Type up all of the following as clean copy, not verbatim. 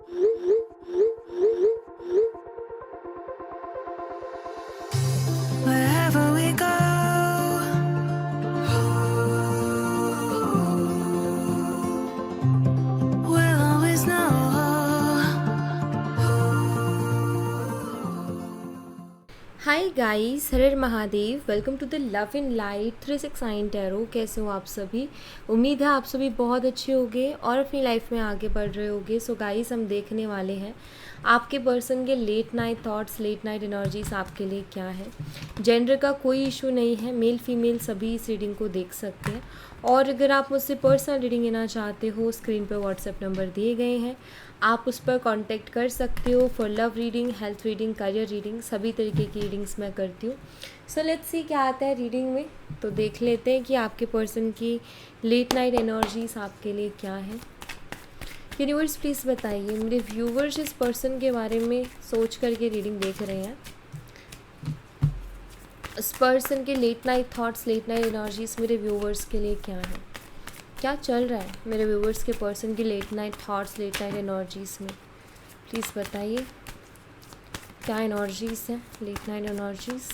Wherever we go, we'll always know. Hi guys, हर Mahadev. Welcome to the love in light 369 tarot. कैसे हो आप सभी? उम्मीद है आप सभी बहुत अच्छे होंगे और अपनी लाइफ में आगे बढ़ रहे होंगे। सो गाइस, हम देखने वाले हैं आपके पर्सन के late night thoughts, late night energies आपके लिए क्या है। जेंडर का कोई इशू नहीं है, मेल फीमेल सभी इस रीडिंग को देख सकते हैं। और अगर आप मुझसे पर्सनल रीडिंग लेना चाहते हो, स्क्रीन पर व्हाट्सएप नंबर दिए गए हैं, आप उस पर कांटेक्ट कर सकते हो for love reading, health reading, career reading, सभी तरीके की रीडिंग्स मैं करती हूँ। सो लेट्स सी क्या आता है रीडिंग में। तो देख लेते हैं कि आपके पर्सन की लेट नाइट एनर्जीज आपके लिए क्या है। यूनिवर्स प्लीज़ बताइए, मेरे व्यूवर्स इस पर्सन के बारे में सोच करके रीडिंग देख रहे हैं। इस पर्सन के late night thoughts, late night energies मेरे व्यूवर्स के लिए क्या है, क्या चल रहा है मेरे व्यूवर्स के पर्सन की late night thoughts, late night energies में। प्लीज़ बताइए क्या एनर्जीज हैं late night energies.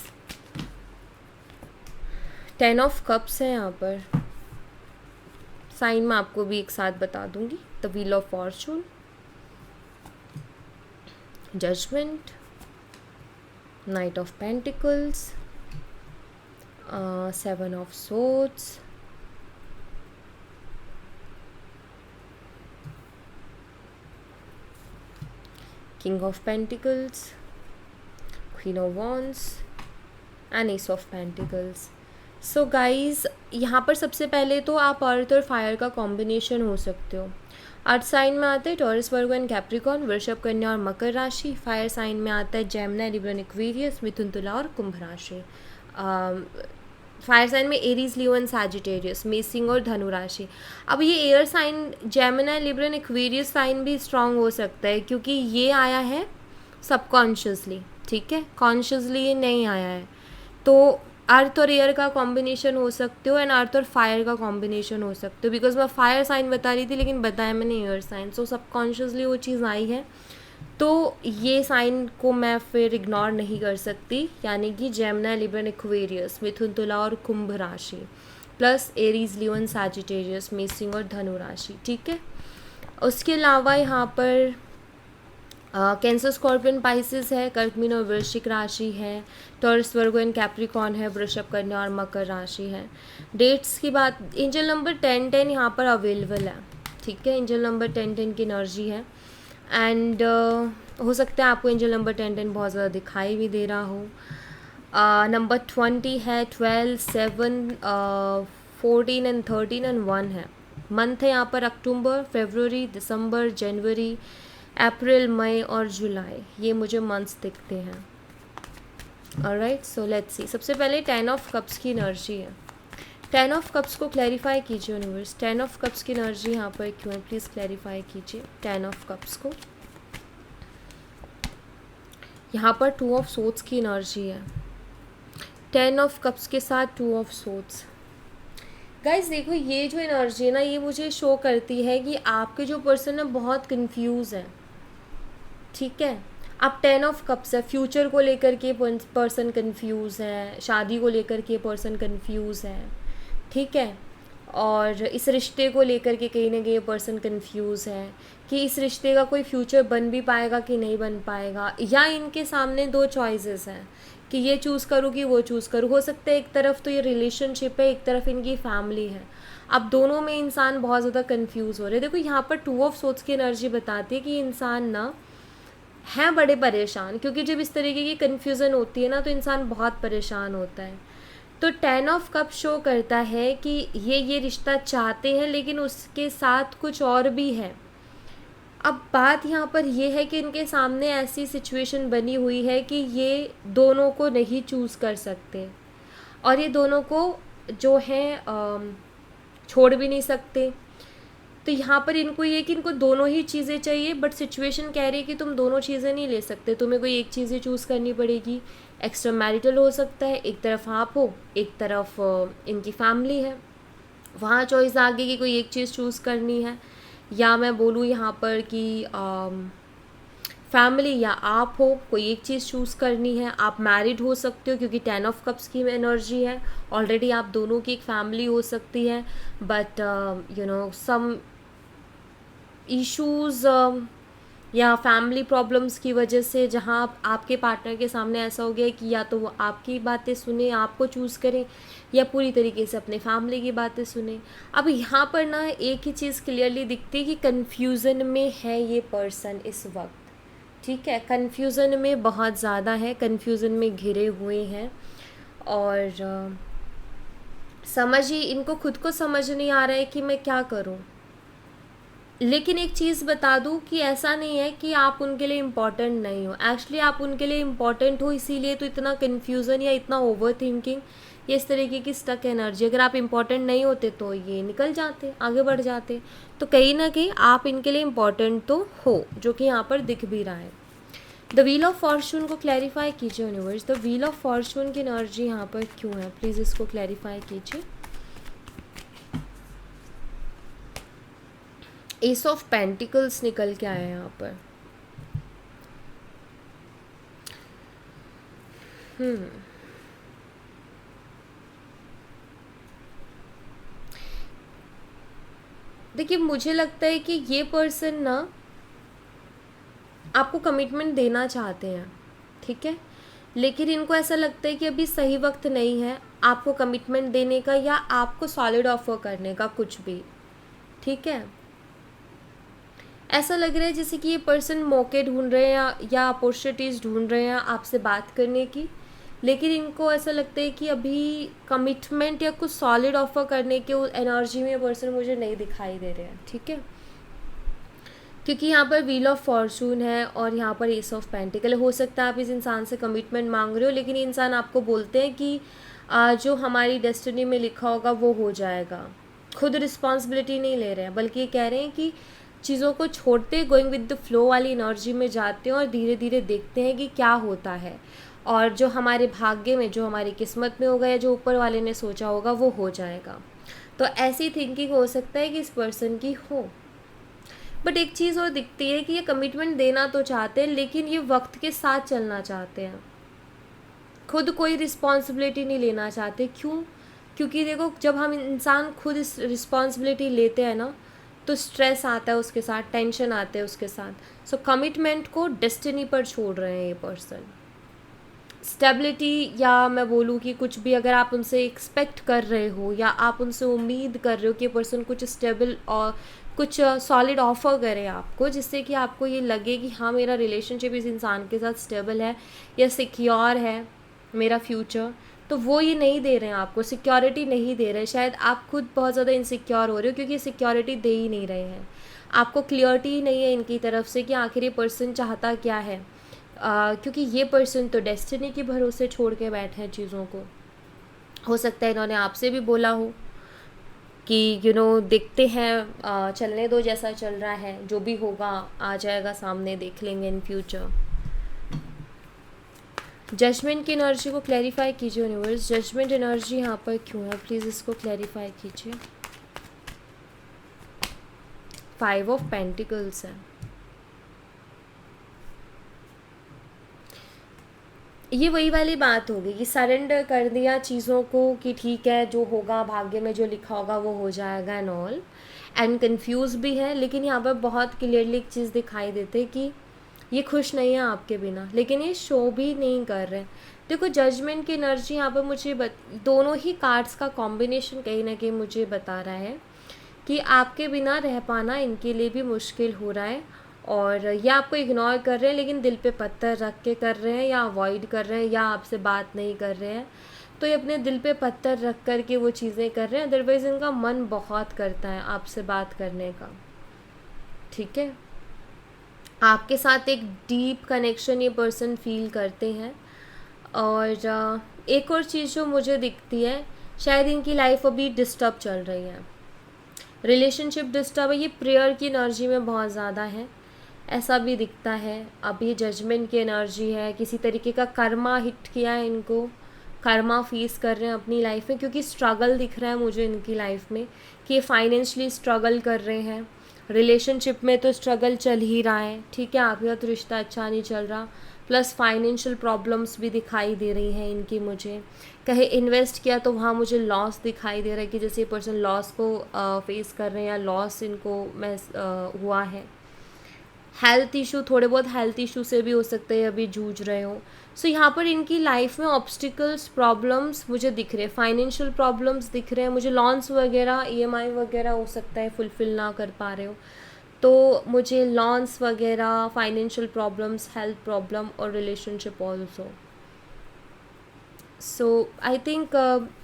10 of cups है यहाँ पर। साइन मैं आपको भी एक साथ बता दूंगी। The wheel of fortune, judgement, knight of pentacles, 7 of swords, King of Pentacles, Queen of Wands and Ace of Pentacles। So guys, यहाँ पर सबसे पहले तो आप अर्थ और फायर का कॉम्बिनेशन हो सकते हो। अर्थ साइन में आता है टॉरस, वर्गो एंड कैप्रिकॉर्न, वृषभ, कन्या और मकर राशि। फायर साइन में आता है जेमिनी, लिब्रा, एक्वेरियस, मिथुन, तुला और कुंभ राशि। फायर साइन में एरीज, लियो एंड सैजिटेरियस, मेषिंग और धनु राशि। अब ये air sign Gemini, Libra, Aquarius sign भी स्ट्रांग हो सकता है क्योंकि ये आया है सबकॉन्शियसली, ठीक है, कॉन्शियसली ये नहीं आया है। तो अर्थ और एयर का कॉम्बिनेशन हो सकते हो एंड अर्थ और फायर का कॉम्बिनेशन हो सकते हो। बिकॉज मैं फायर साइन बता रही थी लेकिन बताया मैंने एयर साइन। सो सबकॉन्शियसली वो चीज़ आई है, तो ये साइन को मैं फिर इग्नोर नहीं कर सकती। यानी कि जेमिनी, लिब्रा, एक्वेरियस, मिथुन, तुला और कुंभ राशि, plus Aries, Leo and Sagittarius, मेषिंग और धनु राशि, ठीक है। उसके अलावा यहाँ पर कैंसर, स्कॉर्पियन, पाइसेस है, कर्क, मीन और वृश्चिक राशि है, टॉरस, वर्गो एंड कैप्रिकॉर्न है, वृषभ, कन्या और मकर राशि है। डेट्स की बात, एंजल नंबर 1010 यहाँ पर अवेलेबल है, ठीक है। एंजल नंबर 1010 की एनर्जी है एंड हो सकता है आपको एंजल नंबर 1010 बहुत ज़्यादा दिखाई भी दे रहा हो। नंबर 20 है, 12, 7, 14 एंड 13 एंड 1 है। मंथ है यहाँ पर अक्टूबर, फरवरी, दिसंबर, जनवरी, अप्रैल, मई और जुलाई, ये मुझे मंथ्स दिखते हैं। Alright, so let's see. सबसे पहले 10 ऑफ कप्स की एनर्जी है। 10 ऑफ कप्स को क्लैरिफाई कीजिए यूनिवर्स। 10 ऑफ कप्स की एनर्जी यहाँ पर क्यों है, प्लीज़ क्लैरिफाई कीजिए 10 ऑफ कप्स को। यहाँ पर 2 ऑफ सोर्ड्स की एनर्जी है। 10 ऑफ कप्स के साथ 2 ऑफ सोर्ड्स। गाइस देखो, ये जो एनर्जी है ना, ये मुझे शो करती है कि आपके जो पर्सन है बहुत कंफ्यूज है, ठीक है। अब 10 ऑफ कप्स है, फ्यूचर को लेकर के पर्सन कंफ्यूज है, शादी को लेकर के पर्सन कंफ्यूज है, ठीक है। और इस रिश्ते को लेकर के कहीं ना कहीं पर्सन कंफ्यूज है कि इस रिश्ते का कोई फ्यूचर बन भी पाएगा कि नहीं बन पाएगा। या इनके सामने दो चॉइसेस हैं कि ये चूज़ करूँ कि वो चूज़ करूँ। हो सकता है एक तरफ तो ये रिलेशनशिप है, एक तरफ इनकी फैमिली है। अब दोनों में इंसान बहुत ज़्यादा कंफ्यूज हो रहे हैं। देखो यहाँ पर 2 ऑफ सोर्ड्स की एनर्जी बताती है कि इंसान ना है बड़े परेशान, क्योंकि जब इस तरीके की कन्फ्यूज़न होती है ना तो इंसान बहुत परेशान होता है। तो 10 ऑफ कप शो करता है कि ये रिश्ता चाहते हैं लेकिन उसके साथ कुछ और भी है। अब बात यहाँ पर ये है कि इनके सामने ऐसी सिचुएशन बनी हुई है कि ये दोनों को नहीं चूज़ कर सकते और ये दोनों को जो है छोड़ भी नहीं सकते। तो यहाँ पर इनको ये कि इनको दोनों ही चीज़ें चाहिए, बट सिचुएशन कह रही है कि तुम दोनों चीज़ें नहीं ले सकते, तुम्हें कोई एक चीज़ें चूज़ करनी पड़ेगी। एक्स्ट्रा मैरिटल हो सकता है, एक तरफ आप हो, एक तरफ इनकी फैमिली है, वहाँ चॉइस आ गई कि कोई एक चीज़ चूज़ करनी है। या मैं बोलूँ यहाँ पर कि फैमिली या आप हो, कोई एक चीज़ चूज़ करनी है। आप मैरिड हो सकते हो क्योंकि 10 ऑफ कप्स की एनर्जी है, ऑलरेडी आप दोनों की एक फैमिली हो सकती है, बट सम इश्यूज़ या फैमिली प्रॉब्लम्स की वजह से जहाँ आपके पार्टनर के सामने ऐसा हो गया कि या तो वो आपकी बातें सुने, आपको चूज़ करें, या पूरी तरीके से अपने फैमिली की बातें सुने। अब यहाँ पर ना एक ही चीज़ क्लियरली दिखती है कि कन्फ्यूज़न में है ये पर्सन इस वक्त, ठीक है, कन्फ्यूज़न में बहुत ज़्यादा है, कन्फ्यूज़न में घिरे हुए हैं, और समझ ही इनको खुद को समझ नहीं आ रहा है कि मैं क्या करूं। लेकिन एक चीज़ बता दूं कि ऐसा नहीं है कि आप उनके लिए इम्पॉर्टेंट नहीं हो, एक्चुअली आप उनके लिए इम्पॉर्टेंट हो, इसीलिए तो इतना कन्फ्यूज़न या इतना ओवर थिंकिंग, ये इस तरीके की स्टक एनर्जी। अगर आप इम्पॉर्टेंट नहीं होते तो ये निकल जाते, आगे बढ़ जाते। तो कहीं ना कहीं आप इनके लिए इम्पॉर्टेंट तो हो, जो कि यहाँ पर दिख भी रहा है। द व्हील ऑफ फॉर्चून को क्लैरिफाई कीजिए universe, the wheel of Fortune की एनर्जी यहाँ पर क्यों है, प्लीज़ इसको क्लैरिफाई कीजिए। एस ऑफ पेंटिकल्स निकल के आया है यहाँ पर। देखिए मुझे लगता है कि ये पर्सन ना आपको कमिटमेंट देना चाहते हैं, ठीक है, लेकिन इनको ऐसा लगता है कि अभी सही वक्त नहीं है आपको कमिटमेंट देने का या आपको सॉलिड ऑफर करने का, कुछ भी, ठीक है। ऐसा लग रहा है जैसे कि ये पर्सन मौके ढूंढ रहे हैं या अपॉर्चुनिटीज़ ढूंढ रहे हैं आपसे बात करने की, लेकिन इनको ऐसा लगता है कि अभी कमिटमेंट या कुछ सॉलिड ऑफर करने के एनर्जी में ये पर्सन मुझे नहीं दिखाई दे रहे हैं, ठीक है, क्योंकि यहाँ पर व्हील ऑफ फॉर्चून है और यहाँ पर एस ऑफ पेंटिकल। हो सकता है आप इस इंसान से कमिटमेंट मांग रहे हो, लेकिन ये इंसान आपको बोलते हैं कि जो हमारी डेस्टिनी में लिखा होगा वो हो जाएगा। खुद रिस्पॉन्सिबिलिटी नहीं ले रहे हैं, बल्कि ये कह रहे हैं कि चीज़ों को छोड़ते, गोइंग विद द फ्लो वाली एनर्जी में जाते हैं और धीरे धीरे देखते हैं कि क्या होता है, और जो हमारे भाग्य में, जो हमारी किस्मत में होगा या जो ऊपर वाले ने सोचा होगा वो हो जाएगा। तो ऐसी थिंकिंग हो सकता है कि इस पर्सन की हो। बट एक चीज़ और दिखती है कि ये कमिटमेंट देना तो चाहते हैं, लेकिन ये वक्त के साथ चलना चाहते हैं, खुद कोई रिस्पॉन्सिबिलिटी नहीं लेना चाहते। क्यों? क्योंकि देखो जब हम इंसान खुद इस रिस्पॉन्सिबिलिटी लेते हैं ना, तो स्ट्रेस आता है उसके साथ, टेंशन आते हैं उसके साथ। सो कमिटमेंट को डेस्टिनी पर छोड़ रहे हैं ये पर्सन। स्टेबिलिटी, या मैं बोलूँ कि कुछ भी अगर आप उनसे एक्सपेक्ट कर रहे हो या आप उनसे उम्मीद कर रहे हो कि ये पर्सन कुछ स्टेबल और कुछ सॉलिड ऑफर करे आपको, जिससे कि आपको ये लगे कि हाँ मेरा रिलेशनशिप इस इंसान के साथ स्टेबल है या सिक्योर है मेरा फ्यूचर, तो वो ये नहीं दे रहे हैं आपको, सिक्योरिटी नहीं दे रहे। शायद आप खुद बहुत ज़्यादा इनसिक्योर हो रहे हो क्योंकि सिक्योरिटी दे ही नहीं रहे हैं आपको, क्लियरिटी ही नहीं है इनकी तरफ से कि आखिर ये पर्सन चाहता क्या है। क्योंकि ये पर्सन तो डेस्टिनी के भरोसे छोड़ के बैठे हैं चीज़ों को। हो सकता है इन्होंने आपसे भी बोला हो कि देखते हैं, चलने दो, जैसा चल रहा है जो भी होगा आ जाएगा सामने, देख लेंगे इन फ्यूचर। जजमेंट की एनर्जी को क्लैरिफाई कीजिए यूनिवर्स, जजमेंट एनर्जी यहाँ पर क्यों है, प्लीज़ इसको क्लैरिफाई कीजिए। 5 ऑफ पेंटिकल्स है। ये वही वाली बात होगी कि सरेंडर कर दिया चीज़ों को कि ठीक है जो होगा भाग्य में जो लिखा होगा वो हो जाएगा एंड ऑल, एंड कंफ्यूज भी है। लेकिन यहाँ पर बहुत क्लियरली एक चीज़ दिखाई देती है कि ये खुश नहीं है आपके बिना, लेकिन ये शो भी नहीं कर रहे। देखो जजमेंट की एनर्जी यहाँ पर मुझे दोनों ही कार्ड्स का कॉम्बिनेशन कहीं ना कहीं मुझे बता रहा है कि आपके बिना रह पाना इनके लिए भी मुश्किल हो रहा है, और या आपको इग्नोर कर रहे हैं लेकिन दिल पे पत्थर रख के कर रहे हैं, या अवॉइड कर रहे हैं, या आपसे बात नहीं कर रहे हैं, तो ये अपने दिल पे पत्थर रख कर के वो चीज़ें कर रहे हैं। अदरवाइज़ इनका मन बहुत करता है आपसे बात करने का, ठीक है, आपके साथ एक डीप कनेक्शन ये पर्सन फील करते हैं। और एक और चीज़ जो मुझे दिखती है, शायद इनकी लाइफ अभी डिस्टर्ब चल रही है, रिलेशनशिप डिस्टर्ब है, ये प्रेयर की एनर्जी में बहुत ज़्यादा है, ऐसा भी दिखता है। अब ये जजमेंट की एनर्जी है, किसी तरीके का कर्मा हिट किया है इनको, कर्मा फेस कर रहे हैं अपनी लाइफ में, क्योंकि स्ट्रगल दिख रहा है मुझे इनकी लाइफ में कि ये फाइनेंशियली स्ट्रगल कर रहे हैं, रिलेशनशिप में तो स्ट्रगल चल ही रहा है, ठीक है, आपका तो रिश्ता अच्छा नहीं चल रहा, प्लस फाइनेंशियल प्रॉब्लम्स भी दिखाई दे रही हैं इनकी मुझे। कहीं इन्वेस्ट किया तो वहाँ मुझे लॉस दिखाई दे रहा है कि जैसे ये पर्सन लॉस को फेस कर रहे हैं या लॉस इनको हुआ है। हेल्थ इशू, थोड़े बहुत हेल्थ इशू से भी हो सकते हैं अभी जूझ रहे हो। सो यहाँ पर इनकी लाइफ में ऑब्स्टिकल्स, प्रॉब्लम्स मुझे दिख रहे हैं, फाइनेंशियल प्रॉब्लम्स दिख रहे हैं मुझे, लॉन्स वगैरह, ईएमआई वगैरह हो सकता है फुलफ़िल ना कर पा रहे हो, तो मुझे लॉन्स वगैरह, फाइनेंशियल प्रॉब्लम्स, हेल्थ प्रॉब्लम और relationship also. So I think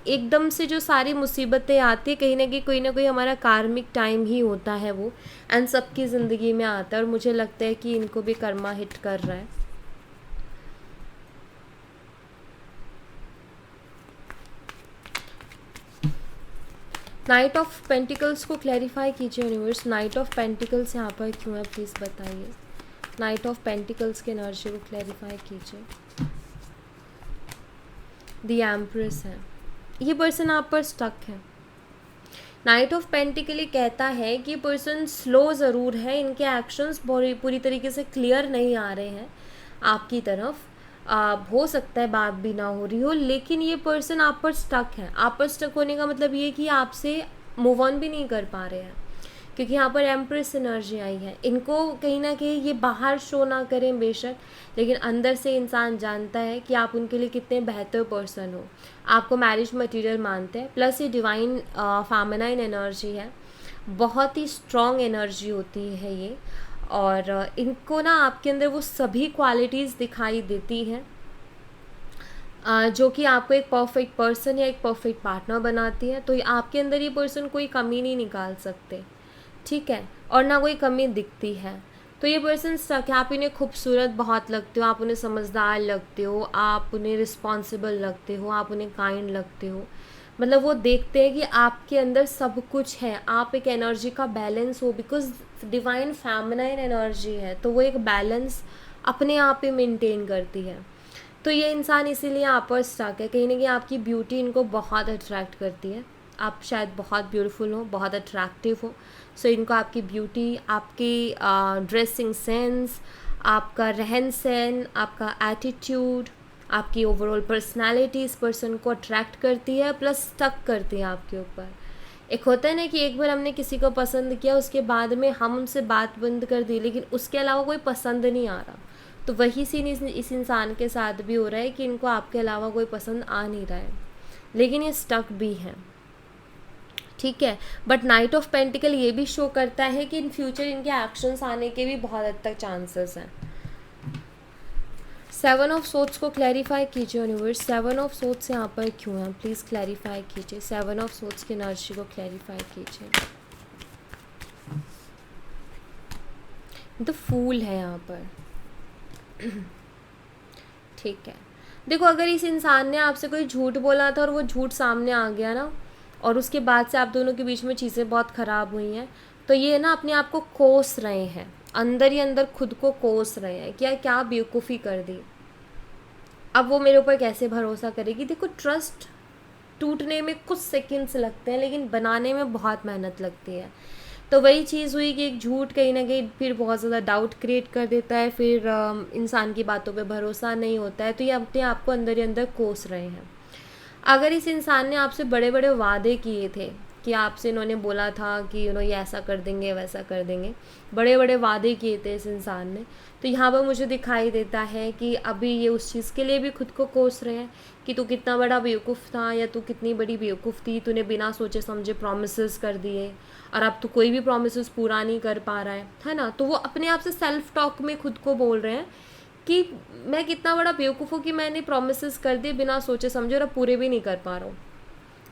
एकदम से जो सारी मुसीबतें आती है, कहीं ना कोई हमारा कार्मिक टाइम ही होता है वो, एंड सबकी ज़िंदगी में आता है, और मुझे लगता है कि इनको भी कर्मा हिट कर रहा है। नाइट ऑफ पेंटिकल्स को क्लैरिफाई कीजिए यूनिवर्स, नाइट ऑफ पेंटिकल्स यहाँ पर क्यों है प्लीज़ बताइए। नाइट ऑफ पेंटिकल्स के एनर्जी को क्लैरिफाई कीजिए। द एम्प्रेस है, ये पर्सन आप पर स्टक है। नाइट ऑफ पेंटिकल कहता है कि पर्सन स्लो ज़रूर है, इनके एक्शंस पूरी तरीके से क्लियर नहीं आ रहे हैं आपकी तरफ। हो सकता है बात भी ना हो रही हो, लेकिन ये पर्सन आप पर स्टक है। आप पर स्टक होने का मतलब ये कि आपसे मूव ऑन भी नहीं कर पा रहे हैं, क्योंकि यहाँ पर एम्प्रेस एनर्जी आई है। इनको कहीं ना कहीं ये बाहर शो ना करें बेशक, लेकिन अंदर से इंसान जानता है कि आप उनके लिए कितने बेहतर पर्सन हो, आपको मैरिज मटेरियल मानते हैं। प्लस ये डिवाइन फेमिनाइन एनर्जी है, बहुत ही स्ट्रॉन्ग एनर्जी होती है ये, और इनको ना आपके अंदर वो सभी क्वालिटीज़ दिखाई देती हैं जो कि आपको एक परफेक्ट पर्सन या एक परफेक्ट पार्टनर बनाती है। तो आपके अंदर ये पर्सन कोई कमी नहीं निकाल सकते, ठीक है, और ना कोई कमी दिखती है। तो ये पर्सन स्टक है। आप इन्हें खूबसूरत बहुत लगते हो, आप उन्हें समझदार लगते हो, आप उन्हें रिस्पॉन्सिबल लगते हो, आप उन्हें काइंड लगते हो। मतलब वो देखते हैं कि आपके अंदर सब कुछ है, आप एक एनर्जी का बैलेंस हो, बिकॉज डिवाइन फेमिनाइन एनर्जी है, तो वो एक बैलेंस अपने आप ही मेंटेन करती है। तो ये इंसान इसीलिए आप पर स्टक है। कहीं ना कहीं आपकी ब्यूटी इनको बहुत अट्रैक्ट करती है, आप शायद बहुत ब्यूटीफुल हो, बहुत अट्रैक्टिव हो। सो इनको आपकी ब्यूटी, आपकी ड्रेसिंग सेंस, आपका रहन सहन, आपका एटीट्यूड, आपकी ओवरऑल पर्सनालिटी इस पर्सन को अट्रैक्ट करती है, प्लस स्टक करती है आपके ऊपर। एक होता है ना कि एक बार हमने किसी को पसंद किया, उसके बाद में हम उनसे बात बंद कर दी, लेकिन उसके अलावा कोई पसंद नहीं आ रहा। तो वही सीन इस इंसान के साथ भी हो रहा है कि इनको आपके अलावा कोई पसंद आ नहीं रहा है, लेकिन ये स्टक भी हैं, ठीक है। बट नाइट ऑफ पेंटिकल ये भी शो करता है कि इन फ्यूचर इनके एक्शंस आने के भी बहुत हद तक चांसेस हैं। सेवन ऑफ सोट्स को क्लैरिफाई कीजिए यूनिवर्स, सेवन ऑफ सोट्स यहाँ पर क्यों है प्लीज़ क्लैरिफाई कीजिए। सेवन ऑफ सोट्स की एनर्जी को क्लैरिफाई कीजिए। द फूल है यहाँ पर, ठीक है। देखो, अगर इस इंसान ने आपसे कोई झूठ बोला था और वो झूठ सामने आ गया ना, और उसके बाद से आप दोनों के बीच में चीज़ें बहुत ख़राब हुई हैं, तो ये ना अपने आप को कोस रहे हैं, अंदर ही अंदर खुद को कोस रहे हैं, क्या बेवकूफ़ी कर दी, अब वो मेरे ऊपर कैसे भरोसा करेगी। देखो, ट्रस्ट टूटने में कुछ सेकंड्स लगते हैं, लेकिन बनाने में बहुत मेहनत लगती है। तो वही चीज़ हुई कि एक झूठ कहीं ना कहीं फिर बहुत ज़्यादा डाउट क्रिएट कर देता है, फिर इंसान की बातों पे भरोसा नहीं होता है, तो ये अपने आप को अंदर ही अंदर कोस रहे हैं। अगर इस इंसान ने आपसे बड़े बड़े वादे किए थे कि आपसे इन्होंने बोला था कि ये ऐसा कर देंगे, वैसा कर देंगे, बड़े बड़े वादे किए थे इस इंसान ने, तो यहाँ पर मुझे दिखाई देता है कि अभी ये उस चीज़ के लिए भी खुद को कोस रहे हैं कि तू कितना बड़ा बेवकूफ़ था, या तू कितनी बड़ी बेवकूफ़ थी, तूने बिना सोचे समझे प्रॉमिसेस कर दिए और अब तू कोई भी प्रॉमिसेस पूरा नहीं कर पा रहा है ना। तो वो अपने आप से सेल्फ टॉक में खुद को बोल रहे हैं कि मैं कितना बड़ा बेवकूफ़ हूँ कि मैंने प्रॉमिसेस कर दिए बिना सोचे समझे और अब पूरे भी नहीं कर पा रहा हूँ।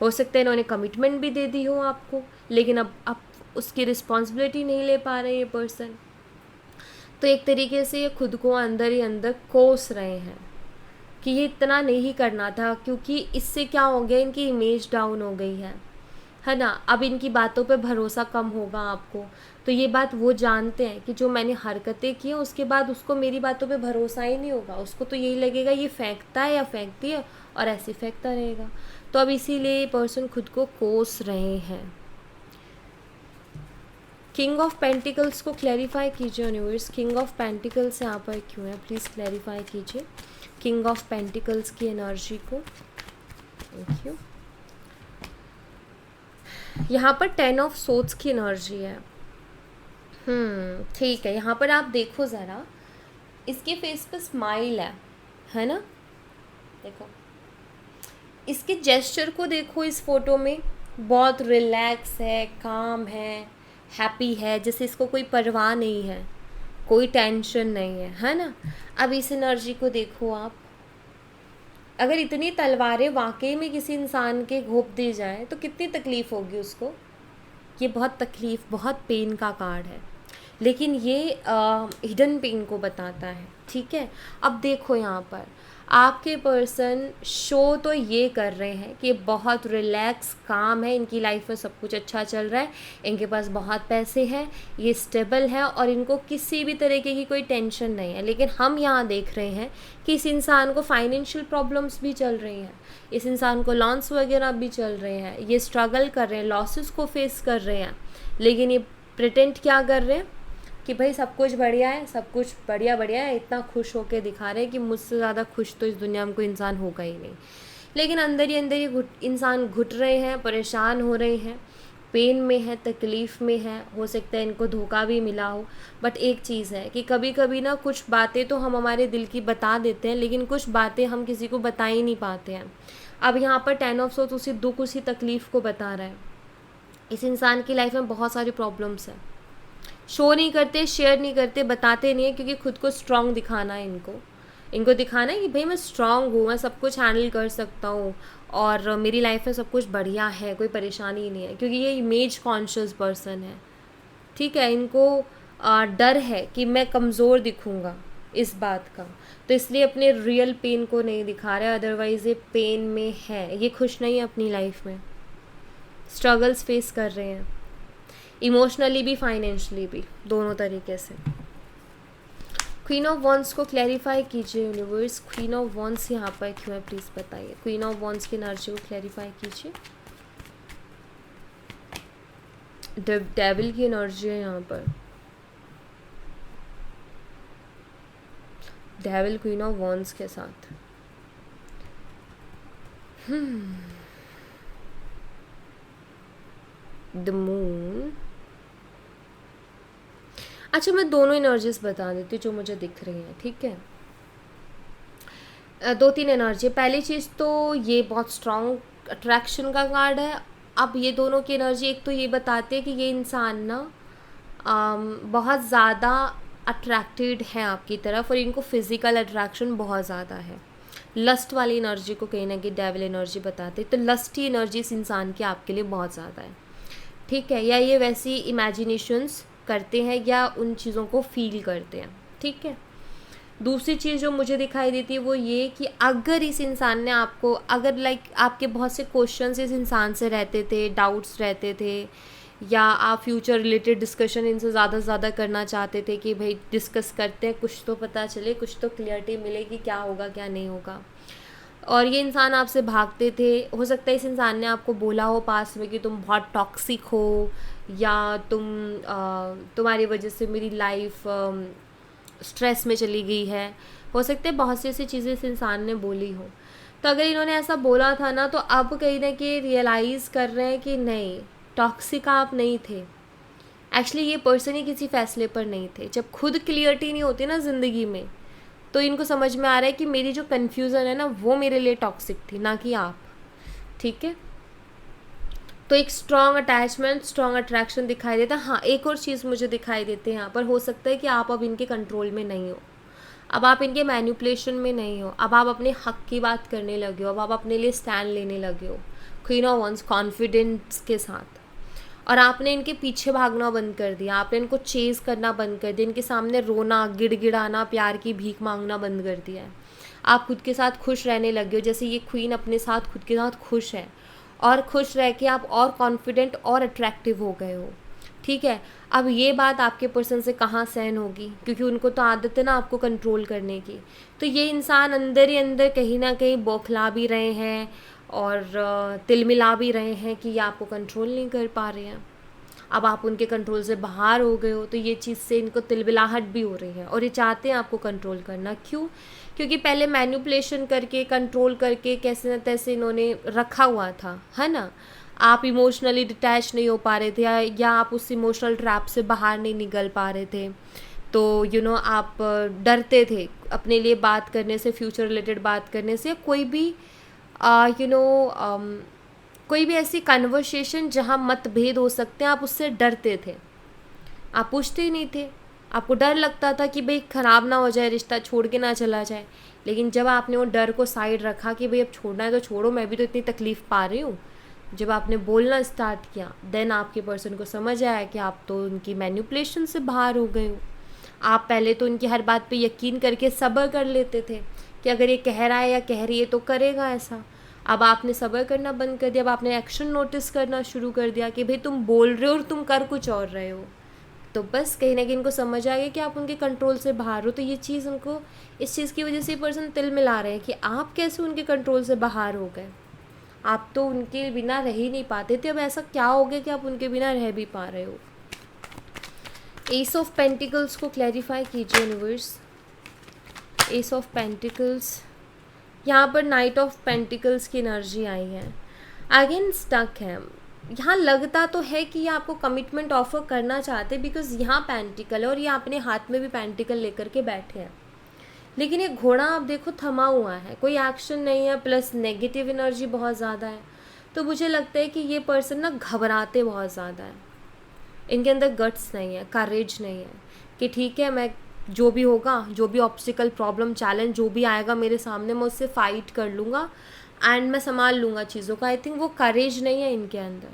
हो सकता है इन्होंने कमिटमेंट भी दे दी हो आपको, लेकिन अब उसकी रिस्पॉन्सिबिलिटी नहीं ले पा रहे ये पर्सन। तो एक तरीके से ये खुद को अंदर ही अंदर कोस रहे हैं कि ये इतना नहीं करना था, क्योंकि इससे क्या हो गया, इनकी इमेज डाउन हो गई है ना। अब इनकी बातों पे भरोसा कम होगा आपको। तो ये बात वो जानते हैं कि जो मैंने हरकतें की हैं उसके बाद उसको मेरी बातों पे भरोसा ही नहीं होगा, उसको तो यही लगेगा ये फेंकता है या फेंकती है और ऐसे फेंकता रहेगा। तो अब इसीलिए ये पर्सन खुद को कोस रहे हैं। किंग ऑफ पेंटिकल्स को क्लैरिफाई कीजिए यूनिवर्स, किंग ऑफ पेंटिकल्स यहाँ पर क्यों है, प्लीज़ क्लैरिफाई कीजिए किंग ऑफ पेंटिकल्स की एनर्जी को। Thank you. यहाँ पर 10 ऑफ सोर्ड्स की एनर्जी है। ठीक है, यहाँ पर आप देखो ज़रा, इसके फेस पे स्माइल है ना, देखो इसके जेस्चर को देखो, इस फोटो में बहुत रिलैक्स है, काम है, हैप्पी है, जैसे इसको कोई परवाह नहीं है, कोई टेंशन नहीं है ना। अब इस एनर्जी को देखो आप, अगर इतनी तलवारें वाकई में किसी इंसान के घोंप दी जाए तो कितनी तकलीफ़ होगी उसको। ये बहुत तकलीफ़, बहुत पेन का कार्ड है, लेकिन ये हिडन पेन को बताता है। ठीक है, अब देखो यहाँ पर आपके पर्सन शो तो ये कर रहे हैं कि बहुत रिलैक्स काम है, इनकी लाइफ में सब कुछ अच्छा चल रहा है, इनके पास बहुत पैसे हैं, ये स्टेबल है और इनको किसी भी तरीके की कोई टेंशन नहीं है। लेकिन हम यहाँ देख रहे हैं कि इस इंसान को फाइनेंशियल प्रॉब्लम्स भी चल रही हैं, इस इंसान को लॉन्स वगैरह भी चल रहे हैं, ये स्ट्रगल कर रहे हैं, लॉसेस को फेस कर रहे हैं, लेकिन ये प्रिटेंड क्या कर रहे हैं कि भाई सब कुछ बढ़िया है, सब कुछ बढ़िया बढ़िया है, इतना खुश होकर दिखा रहे हैं कि मुझसे ज़्यादा खुश तो इस दुनिया में कोई इंसान होगा ही नहीं। लेकिन अंदर ही अंदर ये इंसान घुट रहे हैं, परेशान हो रहे हैं, पेन में है, तकलीफ़ में है, हो सकता है इनको धोखा भी मिला हो। बट एक चीज़ है कि कभी कभी ना कुछ बातें तो हम हमारे दिल की बता देते हैं, लेकिन कुछ बातें हम किसी को बता ही नहीं पाते हैं। अब यहाँ पर 10 ऑफ सोर्ड्स उसी दुख, उसी तकलीफ़ को बता रहा है। इस इंसान की लाइफ में बहुत सारी प्रॉब्लम्स हैं, शो नहीं करते, शेयर नहीं करते, बताते नहीं है, क्योंकि खुद को स्ट्रॉन्ग दिखाना है इनको दिखाना है कि भाई मैं स्ट्रॉन्ग हूँ, मैं सब कुछ हैंडल कर सकता हूँ और मेरी लाइफ में सब कुछ बढ़िया है, कोई परेशानी नहीं है, क्योंकि ये इमेज कॉन्शियस पर्सन है। ठीक है, इनको डर है कि मैं कमज़ोर दिखूँगा इस बात का, तो इसलिए अपने रियल पेन को नहीं दिखा रहे, अदरवाइज़ ये पेन में है, ये खुश नहीं है अपनी लाइफ में, स्ट्रगल्स फेस कर रहे हैं, इमोशनली भी फाइनेंशियली भी, दोनों तरीके से। क्वीन ऑफ वॉन्ड्स को क्लैरिफाई कीजिए यूनिवर्स, क्वीन ऑफ वॉन्ड्स यहाँ पर क्यों है, प्लीज़ बताइए। क्वीन ऑफ वॉन्ड्स की एनर्जी को क्लैरिफाई कीजिए। डेविल की एनर्जी है यहाँ पर, डेविल क्वीन ऑफ वॉन्ड्स के साथ। The moon. अच्छा, मैं दोनों एनर्जीज बता देती हूँ जो मुझे दिख रही हैं। ठीक है, 2-3 एनर्जी। पहली चीज़ तो ये बहुत स्ट्रॉन्ग अट्रैक्शन का कार्ड है। अब ये दोनों की एनर्जी एक तो ये बताते हैं कि ये इंसान ना बहुत ज़्यादा अट्रैक्टेड है आपकी तरफ और इनको फिज़िकल अट्रैक्शन बहुत ज़्यादा है। लस्ट वाली एनर्जी को कहीं ना कहीं डेविल एनर्जी बताते हैं, तो लस्टी एनर्जी इस इंसान की आपके लिए बहुत ज़्यादा है। ठीक है, या ये वैसी इमेजिनेशंस करते हैं या उन चीज़ों को फील करते हैं। ठीक है, दूसरी चीज़ जो मुझे दिखाई देती है वो ये कि अगर इस इंसान ने आपको, अगर आपके बहुत से क्वेश्चंस इस इंसान से रहते थे, डाउट्स रहते थे, या आप फ्यूचर रिलेटेड डिस्कशन इनसे ज़्यादा से ज़्यादा करना चाहते थे कि भाई डिस्कस करते हैं, कुछ तो पता चले, कुछ तो क्लियरिटी मिले कि क्या होगा क्या नहीं होगा, और ये इंसान आपसे भागते थे। हो सकता है इस इंसान ने आपको बोला हो पास में कि तुम बहुत टॉक्सिक हो, या तुम्हारी वजह से मेरी लाइफ स्ट्रेस में चली गई है। हो सकते हैं बहुत सी ऐसी चीज़ें इस इंसान ने बोली हो। तो अगर इन्होंने ऐसा बोला था ना, तो अब कहीं ना कहीं रियलाइज़ कर रहे हैं कि नहीं, टॉक्सिक आप नहीं थे। एक्चुअली ये पर्सन ही किसी फ़ैसले पर नहीं थे। जब खुद क्लियरिटी नहीं होती ना ज़िंदगी में, तो इनको समझ में आ रहा है कि मेरी जो कन्फ्यूज़न है ना, वो मेरे लिए टॉक्सिक थी, ना कि आप। ठीक है, तो एक स्ट्रॉन्ग अटैचमेंट, स्ट्रॉन्ग अट्रैक्शन दिखाई देता है। हाँ, एक और चीज़ मुझे दिखाई देती है यहाँ पर, हो सकता है कि आप अब इनके कंट्रोल में नहीं हो, अब आप इनके मैनिपुलेशन में नहीं हो, अब आप अपने हक की बात करने लगे हो, अब आप अपने लिए स्टैंड लेने लगे हो क्वीन ऑफ वंस कॉन्फिडेंस के साथ, और आपने इनके पीछे भागना बंद कर दिया, आपने इनको चेज़ करना बंद कर दिया, इनके सामने रोना, गिड़गिड़ाना, प्यार की भीख मांगना बंद कर दिया है। आप खुद के साथ खुश रहने लगे हो, जैसे ये क्वीन अपने साथ, खुद के साथ खुश है, और खुश रह के आप और कॉन्फिडेंट और अट्रैक्टिव हो गए हो। ठीक है, अब ये बात आपके पर्सन से कहाँ सहन होगी, क्योंकि उनको तो आदत है ना आपको कंट्रोल करने की। तो ये इंसान अंदर ही अंदर कहीं ना कहीं बौखला भी रहे हैं और तिलमिला भी रहे हैं कि ये आपको कंट्रोल नहीं कर पा रहे हैं। अब आप उनके कंट्रोल से बाहर हो गए हो, तो ये चीज़ से इनको तिलबिलाहट भी हो रही है और ये चाहते हैं आपको कंट्रोल करना। क्यों? क्योंकि पहले मैनिपुलेशन करके कंट्रोल करके कैसे न तैसे इन्होंने रखा हुआ था, है ना। आप इमोशनली डिटैच नहीं हो पा रहे थे, या आप उस इमोशनल ट्रैप से बाहर नहीं निकल पा रहे थे, तो आप डरते थे अपने लिए बात करने से, फ्यूचर रिलेटेड बात करने से, कोई भी कोई भी ऐसी कन्वर्सेशन जहाँ मतभेद हो सकते हैं, आप उससे डरते थे, आप पूछते ही नहीं थे। आपको डर लगता था कि भाई ख़राब ना हो जाए, रिश्ता छोड़ के ना चला जाए। लेकिन जब आपने वो डर को साइड रखा कि भाई अब छोड़ना है तो छोड़ो, मैं भी तो इतनी तकलीफ़ पा रही हूँ, जब आपने बोलना स्टार्ट किया, देन आपके पर्सन को समझ आया कि आप तो उनकी मैनिपुलेशन से बाहर हो गए हो। आप पहले तो उनकी हर बात पे यकीन करके सब्र कर लेते थे कि अगर ये कह रहा है या कह रही है तो करेगा ऐसा। अब आपने सब्र करना बंद कर दिया, अब आपने एक्शन नोटिस करना शुरू कर दिया कि भाई तुम बोल रहे हो और तुम कर कुछ और रहे हो। तो बस कहीं ना कहीं इनको समझ आ गया कि आप उनके कंट्रोल से बाहर हो। तो ये चीज़ उनको, इस चीज़ की वजह से पर्सन तिल मिला रहे हैं कि आप कैसे उनके कंट्रोल से बाहर हो गए, आप तो उनके बिना रह ही नहीं पाते थे, अब ऐसा क्या हो गया कि आप उनके बिना रह भी पा रहे हो। एस ऑफ पेंटिकल्स को क्लैरिफाई कीजिए यूनिवर्स। एस ऑफ पेंटिकल्स, यहाँ पर नाइट ऑफ पेंटिकल्स की एनर्जी आई है। अगेन स्टक है, यहाँ लगता तो है कि ये आपको कमिटमेंट ऑफर करना चाहते, बिकॉज यहाँ पेंटिकल है और ये अपने हाथ में भी पेंटिकल लेकर के बैठे हैं, लेकिन ये घोड़ा आप देखो थमा हुआ है, कोई एक्शन नहीं है, प्लस नेगेटिव एनर्जी बहुत ज़्यादा है। तो मुझे लगता है कि ये पर्सन ना घबराते बहुत ज़्यादा है, इनके अंदर गट्स नहीं है, करेज नहीं है कि ठीक है मैं जो भी होगा, जो भी ऑब्स्टिकल, प्रॉब्लम, चैलेंज जो भी आएगा मेरे सामने, मैं उससे फाइट कर लूँगा एंड मैं संभाल लूँगा चीज़ों का। आई थिंक वो करेज नहीं है इनके अंदर,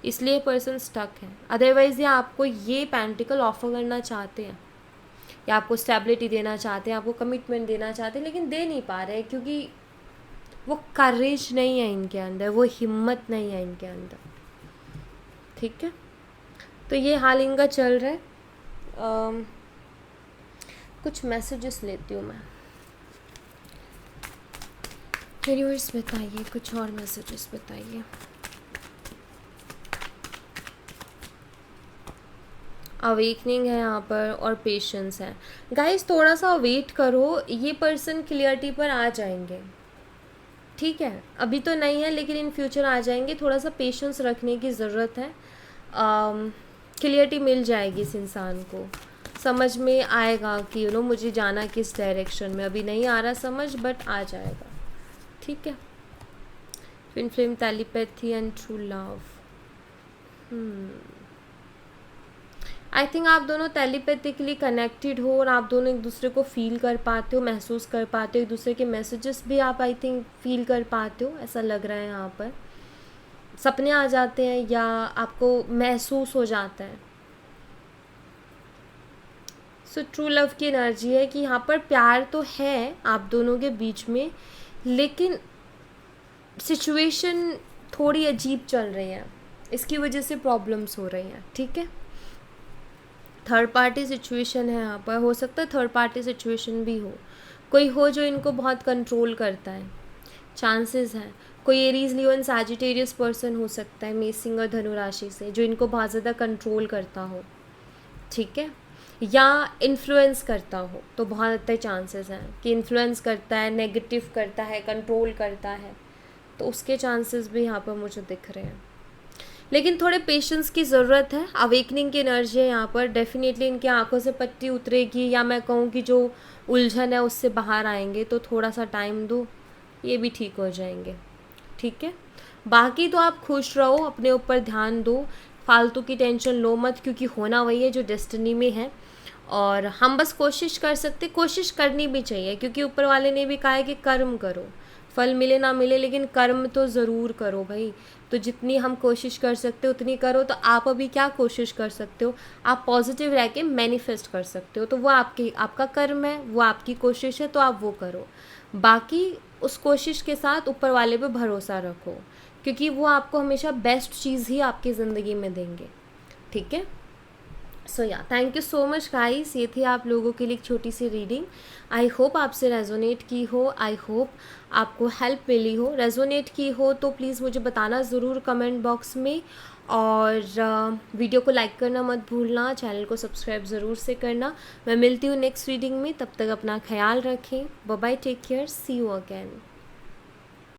इसलिए पर्सन स्टक है। अदरवाइज़ ये आपको ये पेंटिकल ऑफर करना चाहते हैं, या आपको स्टेबिलिटी देना चाहते हैं, आपको कमिटमेंट देना चाहते हैं, लेकिन दे नहीं पा रहे हैं क्योंकि वो करेज नहीं है इनके अंदर, वो हिम्मत नहीं है इनके अंदर। ठीक है, तो ये हाल इनका चल रहा है। कुछ मैसेजेस लेती हूँ मैं। यूनिवर्स बताइए, कुछ और मैसेजेस बताइए। अवेकनिंग है यहाँ पर और पेशेंस है। गाइस थोड़ा सा वेट करो, ये पर्सन क्लियरिटी पर आ जाएंगे। ठीक है, अभी तो नहीं है लेकिन इन फ्यूचर आ जाएंगे। थोड़ा सा पेशेंस रखने की ज़रूरत है। क्लियरिटी मिल जाएगी इस इंसान को, समझ में आएगा कि मुझे जाना किस डायरेक्शन में। अभी नहीं आ रहा समझ, बट आ जाएगा। ठीक है, twin flame, telepathy and true love. I think आप दोनों टेलीपैथिकली कनेक्टेड हो और आप दोनों एक दूसरे को फील कर पाते हो, महसूस कर पाते हो, एक दूसरे के मैसेजेस भी आप आई थिंक फील कर पाते हो, ऐसा लग रहा है। यहाँ पर सपने आ जाते हैं या आपको महसूस हो जाता है। सो ट्रू लव की एनर्जी है कि यहाँ पर प्यार तो है आप दोनों के बीच में, लेकिन सिचुएशन थोड़ी अजीब चल रही है, इसकी वजह से प्रॉब्लम्स हो रही हैं। ठीक है, थर्ड पार्टी सिचुएशन है यहाँ पर, हो सकता है थर्ड पार्टी सिचुएशन भी हो, कोई हो जो इनको बहुत कंट्रोल करता है, चांसेस हैं। कोई एरीज, लियो, सैजिटेरियस पर्सन हो सकता है मेष, सिंह और धनु राशि से, जो इनको बहुत ज़्यादा कंट्रोल करता हो। ठीक है, या इन्फ्लुएंस करता हो, तो बहुत अच्छे चांसेस हैं कि इन्फ्लुएंस करता है, नेगेटिव करता है, कंट्रोल करता है, तो उसके चांसेस भी यहाँ पर मुझे दिख रहे हैं। लेकिन थोड़े पेशेंस की ज़रूरत है। अवेकनिंग की एनर्जी है यहाँ पर, डेफिनेटली इनकी आंखों से पट्टी उतरेगी, या मैं कहूँ कि जो उलझन है उससे बाहर आएंगे। तो थोड़ा सा टाइम दो, ये भी ठीक हो जाएंगे। ठीक है, बाकी तो आप खुश रहो, अपने ऊपर ध्यान दो, फालतू की टेंशन लो मत, क्योंकि होना वही है जो डेस्टिनी में है। और हम बस कोशिश कर सकते, कोशिश करनी भी चाहिए, क्योंकि ऊपर वाले ने भी कहा है कि कर्म करो, फल मिले ना मिले लेकिन कर्म तो ज़रूर करो भाई। तो जितनी हम कोशिश कर सकते हो उतनी करो। तो आप अभी क्या कोशिश कर सकते हो, आप पॉजिटिव रह के मैनिफेस्ट कर सकते हो, तो वो आपका कर्म है, वो आपकी कोशिश है, तो आप वो करो। बाकी उस कोशिश के साथ ऊपर वाले पे भरोसा रखो, क्योंकि वो आपको हमेशा बेस्ट चीज़ ही आपकी ज़िंदगी में देंगे। ठीक है, सो या thank you so much guys, ये थी आप लोगों के लिए एक छोटी सी रीडिंग। आई होप आपसे रेजोनेट की हो, आई होप आपको हेल्प मिली हो। रेजोनेट की हो तो प्लीज़ मुझे बताना ज़रूर कमेंट बॉक्स में, और वीडियो को लाइक करना मत भूलना, चैनल को सब्सक्राइब ज़रूर से करना। मैं मिलती हूँ नेक्स्ट रीडिंग में, तब तक अपना ख्याल रखें। Bye bye, take care, see you again.